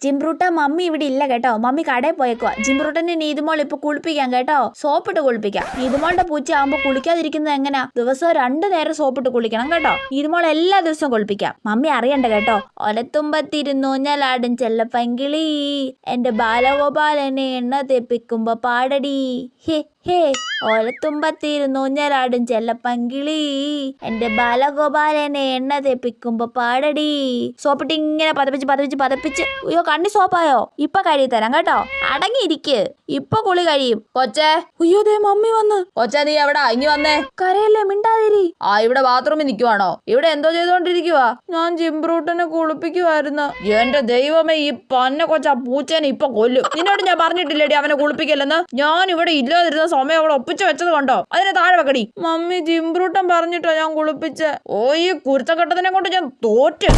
ജിംബ്രൂട്ട mummy ഇവിടെ ഇല്ല കേട്ടോ. മമ്മി കടയിൽ പോയേക്കുവാ. ജിംബ്രൂട്ടനെ നീതുമോൾ ഇപ്പൊ കുളിപ്പിക്കാം കേട്ടോ. സോപ്പിട്ട് കുളിപ്പിക്കാം. നീതുമോളുടെ പൂച്ച ആകുമ്പോ കുളിക്കാതിരിക്കുന്നത് എങ്ങനെയാ? ദിവസവും 2 നേരം സോപ്പിട്ട് കുളിക്കണം കേട്ടോ. നീതുമോൾ എല്ലാ ദിവസവും കുളിപ്പിക്കാം. മമ്മി അറിയണ്ട കേട്ടോ. ഒലത്തുമ്പത്തിരുന്നൂഞ്ഞലാടും ചെല്ലപ്പങ്കിളി എന്റെ ബാലഗോപാലനെ എണ്ണ തെപ്പിക്കുമ്പോ പാടടി ഹേ ഹേ. ഓലത്തുമ്പത്തിരുന്നൂഞ്ഞലാടും ചെല്ലപ്പങ്കിളി എന്റെ ബാലഗോപാലനെ എണ്ണ തെപ്പിക്കുമ്പോ പാടടി. സോപ്പിട്ട് ഇങ്ങനെ പതപ്പിച്ച് അയ്യോ കണ്ണി സോപ്പായോ? ഇപ്പൊ കഴുകി തരാം കേട്ടോ. അടങ്ങിയിരിക്ക്. ഇപ്പൊ കുളി കഴിയും. കൊച്ചേ, അയ്യോ ദേ മമ്മി വന്ന്. കൊച്ചേ നീ എവിടാ? ഇങ്ങി വന്നേ. കരയല്ലേ, മിണ്ടാതിരി. ഇവിടെ ബാത്റൂമിൽ നിൽക്കുവാണോ? ഇവിടെ എന്തോ ചെയ്തോണ്ടിരിക്കുവാ? ഞാൻ ജിംബ്രൂട്ടനെ കുളിപ്പിക്കുവായിരുന്നു. എന്റെ ദൈവമേ, ഈ പന്ന കൊച്ച പൂച്ചേനെ ഇപ്പൊ കൊല്ലും. നിന്നോട് ഞാൻ പറഞ്ഞിട്ടില്ലേടി അവനെ കുളിപ്പിക്കല്ലെന്ന്? ഞാൻ ഇവിടെ ഇല്ലാതിരുന്ന സമയം അവളെ ഒപ്പിച്ച് വെച്ചത് കണ്ടോ? അതിനെ താഴെ വെക്കടി. മമ്മി ജിംബ്രൂട്ടൻ പറഞ്ഞിട്ടോ ഞാൻ കുളിപ്പിച്ചേ. ഓ ഈ കുരുത്തക്കെട്ടതിനെ കൊണ്ട് ഞാൻ തോറ്റ്.